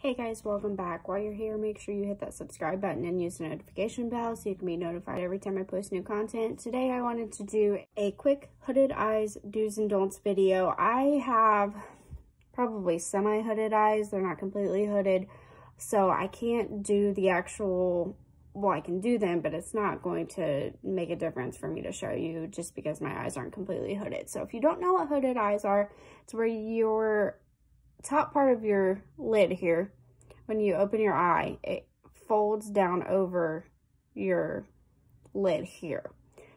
Hey guys, welcome back. While you're here, make sure you hit that subscribe button and use the notification bell so you can be notified every time I post new content. Today I wanted to do a quick hooded eyes do's and don'ts video. I have probably semi-hooded eyes. They're not completely hooded, so I can't do the actual, well, I can do them, but it's not going to make a difference for me to show you just because my eyes aren't completely hooded. So if you don't know what hooded eyes are, it's where your top part of your lid here, when you open your eye, it folds down over your lid here.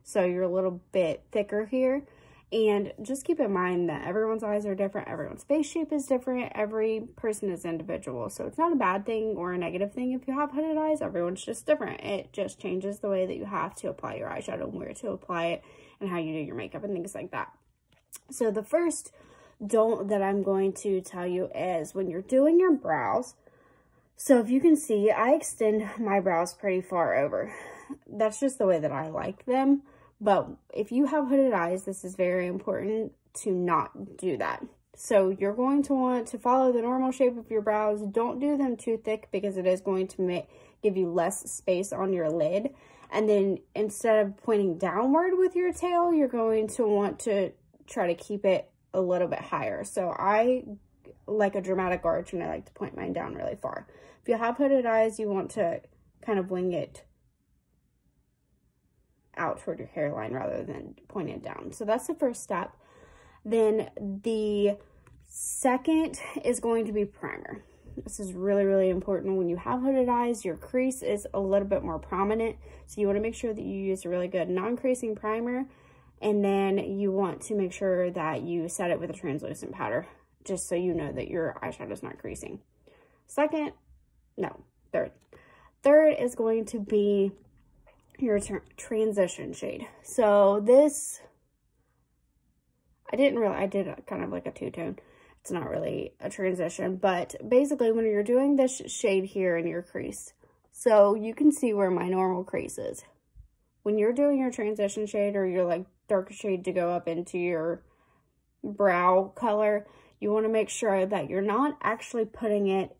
So you're a little bit thicker here. And just keep in mind that everyone's eyes are different, everyone's face shape is different, every person is individual. So it's not a bad thing or a negative thing if you have hooded eyes. Everyone's just different. It just changes the way that you have to apply your eyeshadow and where to apply it and how you do your makeup and things like that. So the first don't that I'm going to tell you is when you're doing your brows. So if you can see, I extend my brows pretty far over. That's just the way that I like them. But if you have hooded eyes, this is very important to not do that. So you're going to want to follow the normal shape of your brows. Don't do them too thick because it is going to give you less space on your lid. And then instead of pointing downward with your tail, you're going to want to try to keep it a little bit higher. So I like a dramatic arch and I like to point mine down really far. If you have hooded eyes, you want to kind of wing it out toward your hairline rather than point it down. So that's the first step. Then the second is going to be primer. This is really, really important. When you have hooded eyes, your crease is a little bit more prominent. So you want to make sure that you use a really good non-creasing primer. And then you want to make sure that you set it with a translucent powder, just so you know that your eyeshadow is not creasing. Third is going to be your transition shade. So this, I did kind of like a two-tone. It's not really a transition, but basically when you're doing this shade here in your crease, so you can see where my normal crease is. When you're doing your transition shade or your like darker shade to go up into your brow color, you want to make sure that you're not actually putting it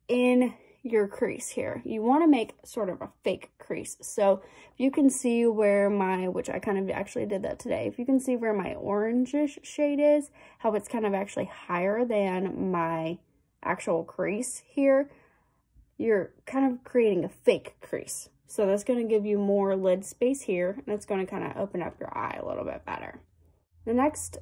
in your crease here. You want to make sort of a fake crease. So if you can see where which I kind of actually did that today, if you can see where my orangish shade is, how it's kind of actually higher than my actual crease here, you're kind of creating a fake crease. So that's going to give you more lid space here, and it's going to kind of open up your eye a little bit better. The next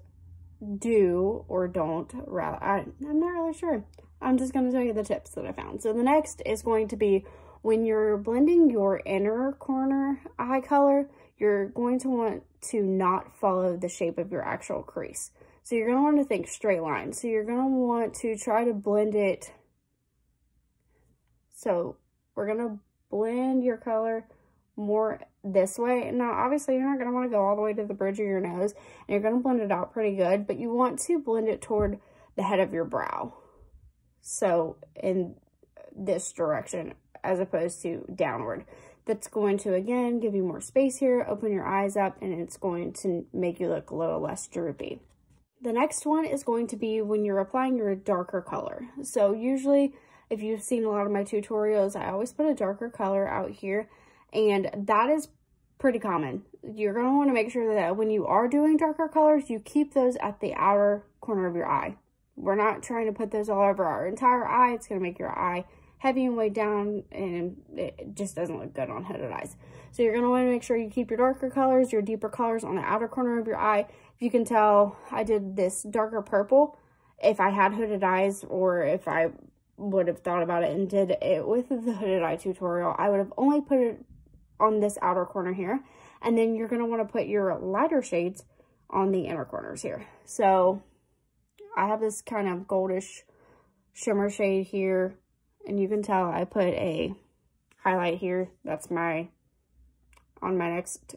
do or don't, I'm not really sure. I'm just going to tell you the tips that I found. So the next is going to be when you're blending your inner corner eye color, you're going to want to not follow the shape of your actual crease. So you're going to want to think straight line. So you're going to want to try to blend it. So we're going to blend your color more this way. Now, obviously, you're not going to want to go all the way to the bridge of your nose, and you're going to blend it out pretty good, but you want to blend it toward the head of your brow. So in this direction, as opposed to downward. That's going to, again, give you more space here, open your eyes up, and it's going to make you look a little less droopy. The next one is going to be when you're applying your darker color. So usually, if you've seen a lot of my tutorials, I always put a darker color out here, and that is pretty common. You're going to want to make sure that when you are doing darker colors, you keep those at the outer corner of your eye. We're not trying to put those all over our entire eye. It's going to make your eye heavy and weighed down, and it just doesn't look good on hooded eyes. So you're going to want to make sure you keep your darker colors, your deeper colors on the outer corner of your eye. If you can tell, I did this darker purple. If I had hooded eyes, or if I would have thought about it and did it with the hooded eye tutorial, I would have only put it on this outer corner here, and then you're going to want to put your lighter shades on the inner corners here. So I have this kind of goldish shimmer shade here, and you can tell I put a highlight here. That's on my next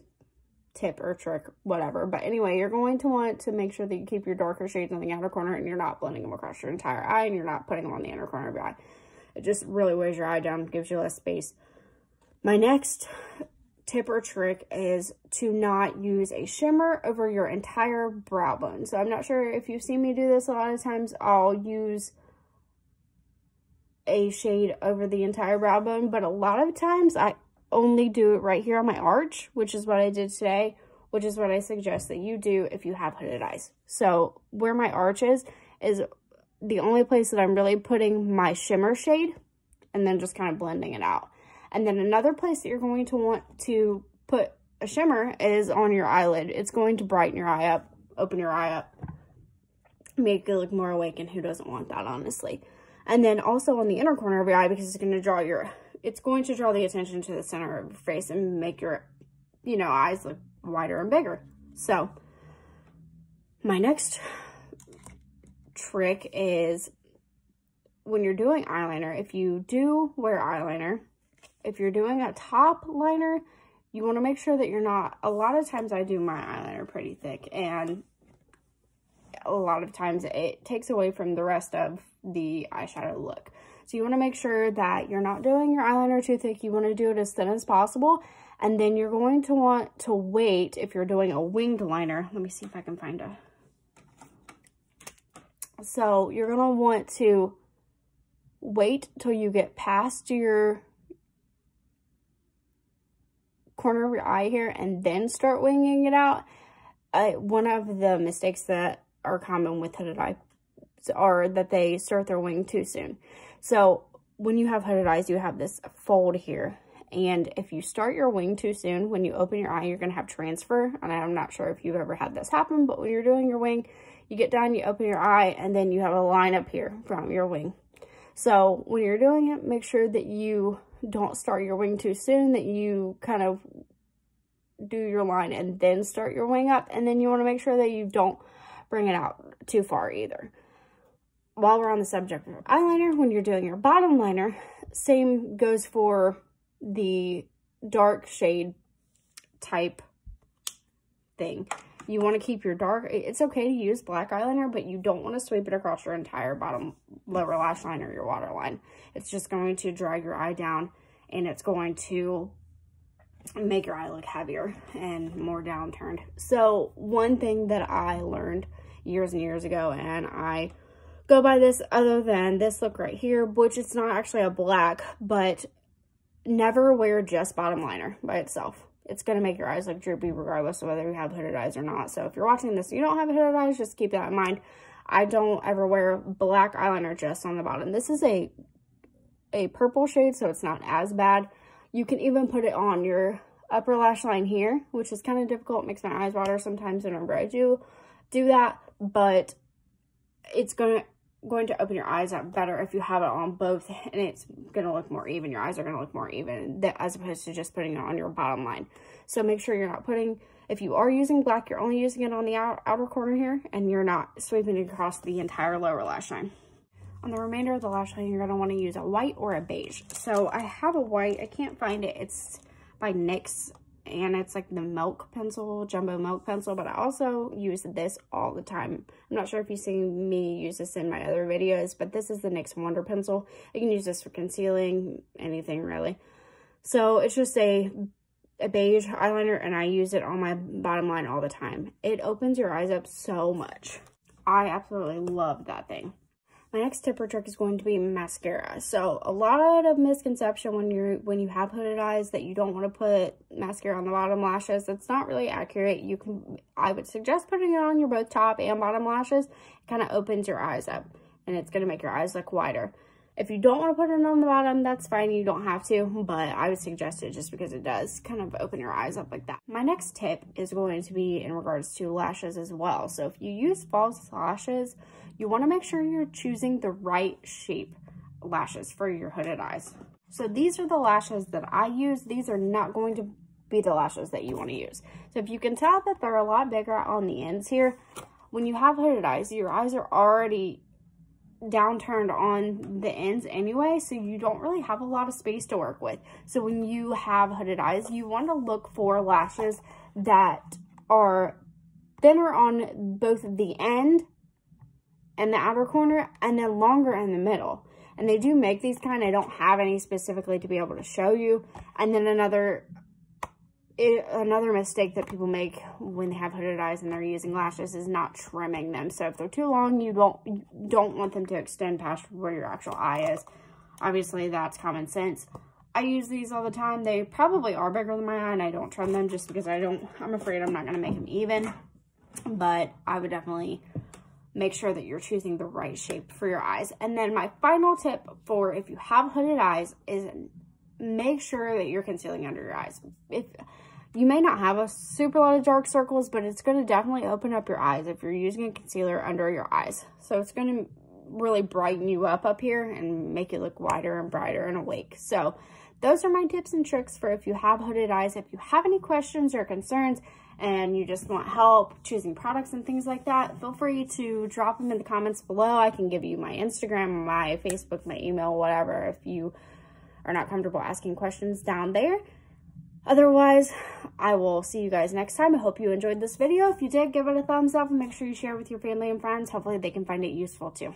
tip or trick, whatever. But anyway, you're going to want to make sure that you keep your darker shades on the outer corner, and you're not blending them across your entire eye, and you're not putting them on the inner corner of your eye. It just really weighs your eye down, gives you less space. My next tip or trick is to not use a shimmer over your entire brow bone. So I'm not sure if you've seen me do this. A lot of times I'll use a shade over the entire brow bone, but a lot of times I only do it right here on my arch, which is what I did today, which is what I suggest that you do if you have hooded eyes. So where my arch is the only place that I'm really putting my shimmer shade, and then just kind of blending it out. And then another place that you're going to want to put a shimmer is on your eyelid. It's going to brighten your eye up, open your eye up, make it look more awake, and who doesn't want that, honestly? And then also on the inner corner of your eye, because it's going to draw the attention to the center of your face and make your, you know, eyes look wider and bigger. So my next trick is when you're doing eyeliner, if you do wear eyeliner, if you're doing a top liner, you want to make sure that you're not, a lot of times I do my eyeliner pretty thick, and a lot of times it takes away from the rest of the eyeshadow look. So you want to make sure that you're not doing your eyeliner too thick. You want to do it as thin as possible. And then you're going to want to wait if you're doing a winged liner. Let me see if I can find a. So you're going to want to wait till you get past your corner of your eye here and then start winging it out. One of the mistakes that are common with hooded eyes are that they start their wing too soon. So when you have hooded eyes, you have this fold here. And if you start your wing too soon, when you open your eye, you're going to have transfer. And I'm not sure if you've ever had this happen, but when you're doing your wing, you get done, you open your eye, and then you have a line up here from your wing. So when you're doing it, make sure that you don't start your wing too soon, that you kind of do your line and then start your wing up. And then you want to make sure that you don't bring it out too far either. While we're on the subject of eyeliner, when you're doing your bottom liner, same goes for the dark shade type thing. You want to keep your dark, it's okay to use black eyeliner, but you don't want to sweep it across your entire bottom lower lash line or your waterline. It's just going to drag your eye down, and it's going to make your eye look heavier and more downturned. So one thing that I learned years and years ago, and I go by this other than this look right here, which it's not actually a black, but never wear just bottom liner by itself. It's going to make your eyes look droopy regardless of whether you have hooded eyes or not. So if you're watching this and you don't have hooded eyes, just keep that in mind. I don't ever wear black eyeliner just on the bottom. This is a purple shade, so it's not as bad. You can even put it on your upper lash line here, which is kind of difficult. It makes my eyes water sometimes whenever I do that, but it's going to open your eyes up better if you have it on both, and it's going to look more even. Your eyes are going to look more even as opposed to just putting it on your bottom line. So make sure you're not putting, if you are using black, you're only using it on the outer corner here, and you're not sweeping it across the entire lower lash line. On the remainder of the lash line, you're going to want to use a white or a beige. So I have a white. I can't find it. It's by NYX, and it's like the milk pencil, jumbo milk pencil, but I also use this all the time. I'm not sure if you've seen me use this in my other videos, but this is the NYX Wonder Pencil. You can use this for concealing, anything really. So it's just a beige eyeliner, and I use it on my bottom line all the time. It opens your eyes up so much. I absolutely love that thing. My next tip or trick is going to be mascara. So a lot of misconception when you have hooded eyes that you don't want to put mascara on the bottom lashes. That's not really accurate. I would suggest putting it on your both top and bottom lashes. It kind of opens your eyes up, and it's going to make your eyes look wider. If you don't want to put it on the bottom, that's fine. You don't have to, but I would suggest it just because it does kind of open your eyes up like that. My next tip is going to be in regards to lashes as well. So if you use false lashes, you want to make sure you're choosing the right shape lashes for your hooded eyes. So these are the lashes that I use. These are not going to be the lashes that you want to use. So if you can tell that they're a lot bigger on the ends here, when you have hooded eyes, your eyes are already downturned on the ends anyway, so you don't really have a lot of space to work with. So when you have hooded eyes, you want to look for lashes that are thinner on both the end and the outer corner, and then longer in the middle. And they do make these kind. I don't have any specifically to be able to show you. And then another mistake that people make when they have hooded eyes and they're using lashes is not trimming them. So if they're too long, you don't want them to extend past where your actual eye is. Obviously, that's common sense. I use these all the time. They probably are bigger than my eye, and I don't trim them just because I'm afraid I'm not going to make them even. But I would definitely make sure that you're choosing the right shape for your eyes. And then my final tip for if you have hooded eyes is make sure that you're concealing under your eyes. If you may not have a super lot of dark circles, but it's going to definitely open up your eyes if you're using a concealer under your eyes. So it's going to really brighten you up here and make it look wider and brighter and awake. So those are my tips and tricks for if you have hooded eyes. If you have any questions or concerns and you just want help choosing products and things like that, feel free to drop them in the comments below. I can give you my Instagram, my Facebook, my email, whatever, if you are not comfortable asking questions down there. Otherwise, I will see you guys next time. I hope you enjoyed this video. If you did, give it a thumbs up and make sure you share with your family and friends. Hopefully they can find it useful too.